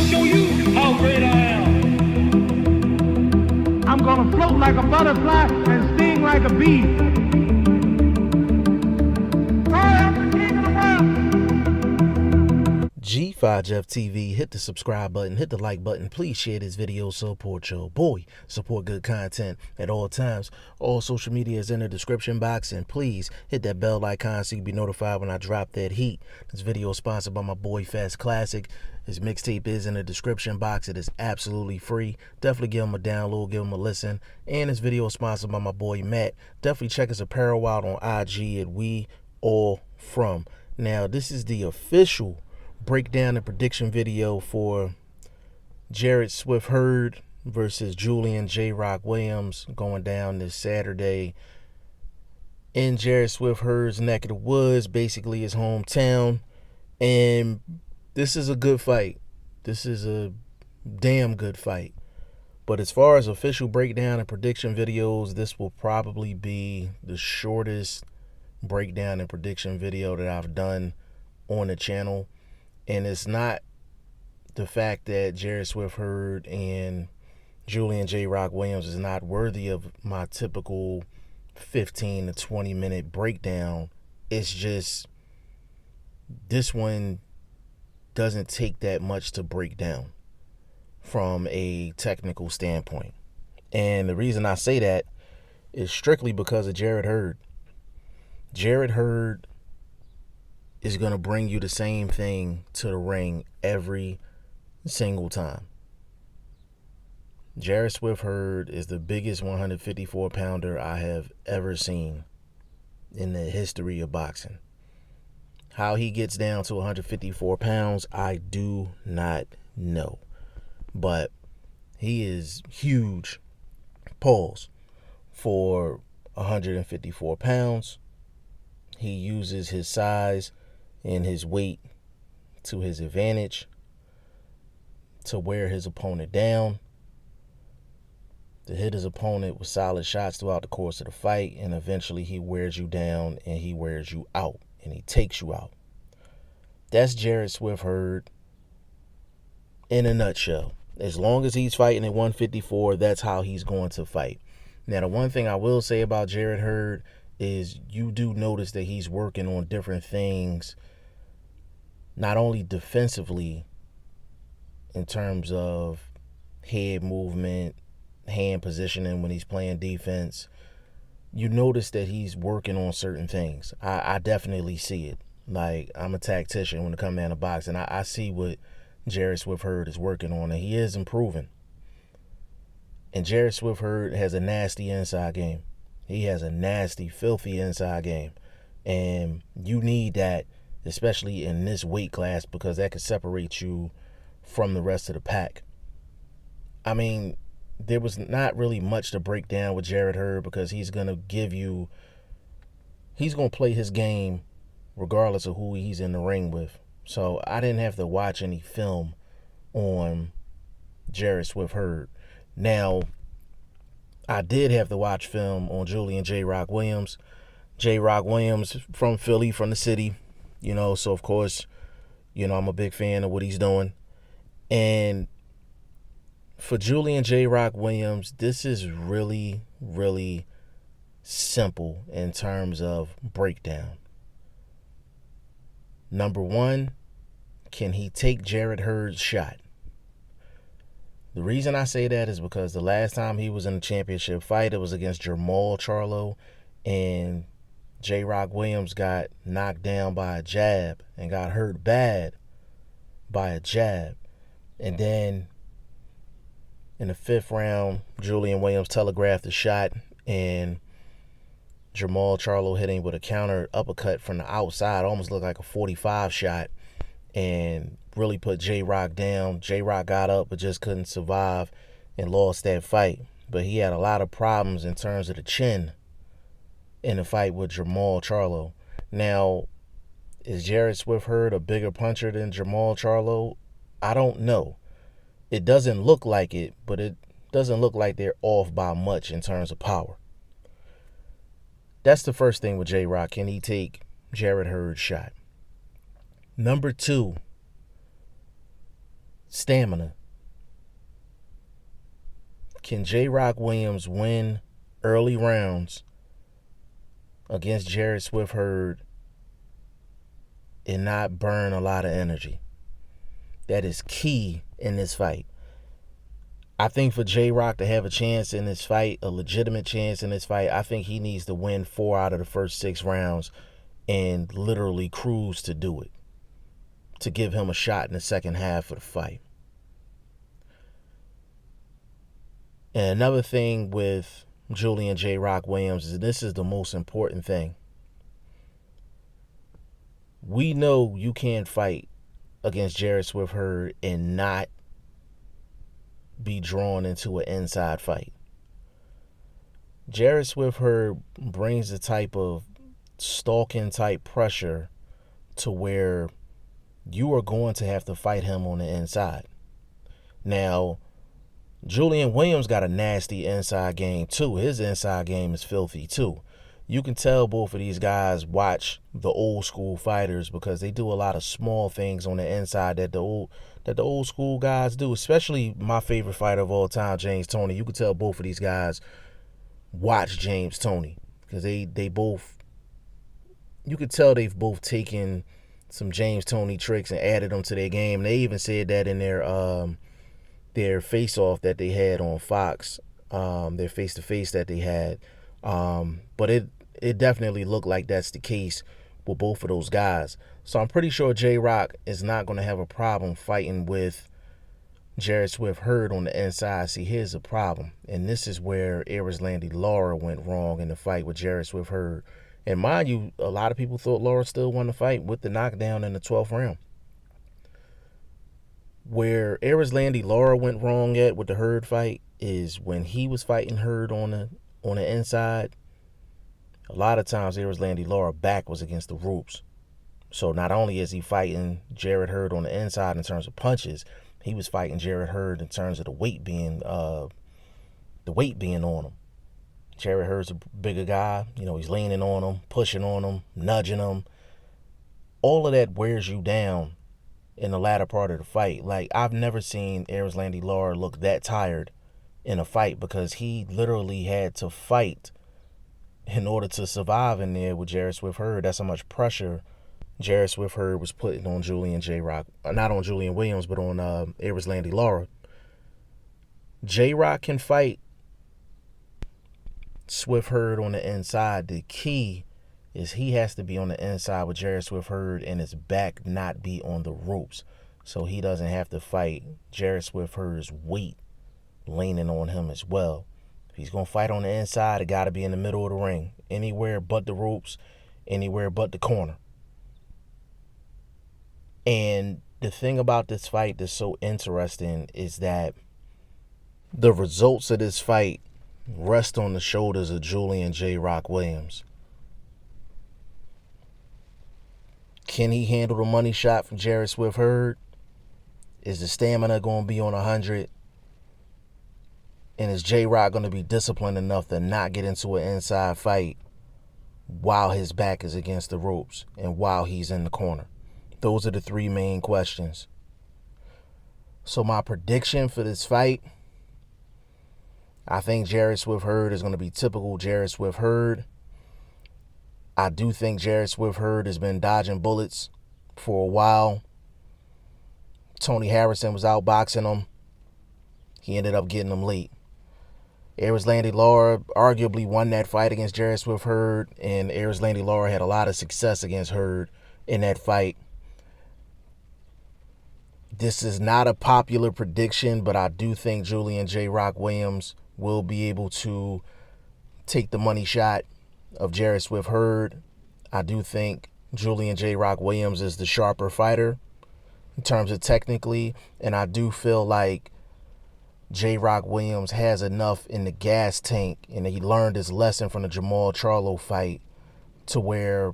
show you how great I am. I'm gonna float like a butterfly and sting like a bee. I am the king of the world. G5Jeff TV, hit the subscribe button, hit the like button. Please share this video, support your boy. Support good content at all times. All social media is in the description box, and please hit that bell icon so you can be notified when I drop that heat. This video is sponsored by my boy Fast Classic. His mixtape is in the description box. It is absolutely free. Definitely give him a download, give him a listen. And this video is sponsored by my boy Matt. Definitely check his apparel out on IG at We All From. Now, this is the official breakdown and prediction video for Jarrett Hurd versus Julian Williams going down this Saturday in Jarrett Hurd's neck of the woods, basically his hometown. And this is a good fight. This is a damn good fight. But as far as official breakdown and prediction videos, this will probably be the shortest breakdown and prediction video that I've done on the channel. And it's not the fact that Jarrett Hurd and Julian Williams is not worthy of my typical 15 to 20 minute breakdown. It's just this one doesn't take that much to break down from a technical standpoint. And the reason I say that is strictly because of Jarrett Hurd. Jarrett Hurd is going to bring you the same thing to the ring every single time. Jarrett Hurd is the biggest 154 pounder I have ever seen in the history of boxing. How he gets down to 154 pounds, I do not know. But he is huge, pause, for 154 pounds. He uses his size and his weight to his advantage to wear his opponent down, to hit his opponent with solid shots throughout the course of the fight, and eventually he wears you down and he wears you out. And he takes you out. That's Jarrett Hurd in a nutshell. As long as he's fighting at 154, that's how he's going to fight. Now, the one thing I will say about Jarrett Hurd is you do notice that he's working on different things, not only defensively in terms of head movement, hand positioning when he's playing defense. You notice that he's working on certain things. I definitely see it. Like, I'm a tactician when it comes down to boxing. I see what Jarrett Hurd is working on, and he is improving. And Jarrett Hurd has a nasty inside game. He has a nasty, filthy inside game. And you need that, especially in this weight class, because that could separate you from the rest of the pack. I mean, there was not really much to break down with Jarrett Hurd because he's going to play his game regardless of who he's in the ring with. So I didn't have to watch any film on Jarrett Hurd. Now, I did have to watch film on Julian Williams. Williams from Philly, from the city, so of course, I'm a big fan of what he's doing. And for Julian Williams, this is really, really simple in terms of breakdown. Number one, can he take Jarrett Hurd's shot? The reason I say that is because the last time he was in a championship fight, it was against Jermall Charlo, and Williams got knocked down by a jab and got hurt bad by a jab. And then in the fifth round, Julian Williams telegraphed the shot, and Jermall Charlo hit him with a counter uppercut from the outside, almost looked like a 45 shot, and really put J-Rock down. J-Rock got up but just couldn't survive and lost that fight. But he had a lot of problems in terms of the chin in the fight with Jermall Charlo. Now, is Jarrett Hurd a bigger puncher than Jermall Charlo? I don't know. It doesn't look like it, but it doesn't look like they're off by much in terms of power. That's the first thing with J-Rock. Can he take Jarrett Hurd's shot? Number two, stamina. Can J-Rock Williams win early rounds against Jarrett Hurd and not burn a lot of energy? That is key in this fight. I think for J-Rock to have a chance in this fight, a legitimate chance in this fight, I think he needs to win 4 out of the first 6 rounds and literally cruise to do it, to give him a shot in the second half of the fight. And another thing with Julian J-Rock Williams is this is the most important thing. We know you can't fight against Jarrett Hurd and not be drawn into an inside fight. Jarrett Hurd brings the type of stalking type pressure to where you are going to have to fight him on the inside. Now, Julian Williams got a nasty inside game too. His inside game is filthy too. You can tell both of these guys watch the old school fighters because they do a lot of small things on the inside that the old school guys do, especially my favorite fighter of all time, James Toney. You can tell both of these guys watch James Toney because they both, you could tell they've both taken some James Toney tricks and added them to their game. They even said that in their face-off that they had on Fox, their face-to-face that they had. But it definitely looked like that's the case with both of those guys. So I'm pretty sure J-Rock is not going to have a problem fighting with Jarrett Hurd on the inside. See, here's the problem. And this is where Erislandy Lara went wrong in the fight with Jarrett Hurd. And mind you, a lot of people thought Lara still won the fight with the knockdown in the 12th round. Where Erislandy Lara went wrong at with the Hurd fight is when he was fighting Hurd on the inside. A lot of times Erislandy Lara back was against the ropes. So not only is he fighting Jarrett Hurd on the inside in terms of punches, he was fighting Jarrett Hurd in terms of the weight being on him. Jarrett Hurd's a bigger guy. You know, he's leaning on him, pushing on him, nudging him. All of that wears you down in the latter part of the fight. Like, I've never seen Erislandy Lara look that tired in a fight because he literally had to fight in order to survive in there with Jarrett Hurd. That's how much pressure Jarrett Hurd was putting on Julian J-Rock. Not on Julian Williams, but on Erislandy Lara. J-Rock can fight Swift Hurd on the inside. The key is he has to be on the inside with Jarrett Hurd and his back not be on the ropes, so he doesn't have to fight Jarrett Hurd's weight leaning on him as well. If he's going to fight on the inside, it got to be in the middle of the ring. Anywhere but the ropes, anywhere but the corner. And the thing about this fight that's so interesting is that the results of this fight rest on the shoulders of Julian J-Rock Williams. Can he handle the money shot from Jarrett Hurd? Is the stamina going to be on 100? And is J-Rock going to be disciplined enough to not get into an inside fight while his back is against the ropes and while he's in the corner? Those are the 3 main questions. So my prediction for this fight, I think Jarrett Hurd is going to be typical Jarrett Hurd. I do think Jarrett Hurd has been dodging bullets for a while. Tony Harrison was outboxing him. He ended up getting him late. Erislandy Lara arguably won that fight against Jarrett Hurd, and Erislandy Lara had a lot of success against Hurd in that fight. This is not a popular prediction, but I do think Julian J-Rock Williams will be able to take the money shot of Jarrett Hurd. I do think Julian J-Rock Williams is the sharper fighter in terms of technically, and I do feel like J-Rock Williams has enough in the gas tank, and he learned his lesson from the Jamal Charlo fight to where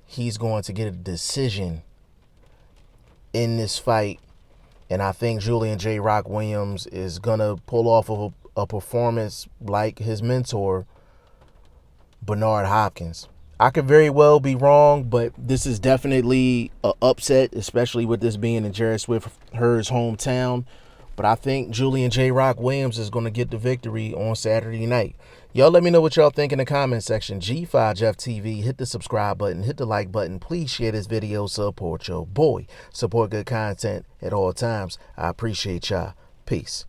he's going to get a decision in this fight. And I think Julian J-Rock Williams is going to pull off of a performance like his mentor, Bernard Hopkins. I could very well be wrong, but this is definitely an upset, especially with this being in Jarrett Hurd's hometown. But I think Julian J. Rock Williams is going to get the victory on Saturday night. Y'all let me know what y'all think in the comment section. G5 Jeff TV, hit the subscribe button, hit the like button. Please share this video, support your boy. Support good content at all times. I appreciate y'all. Peace.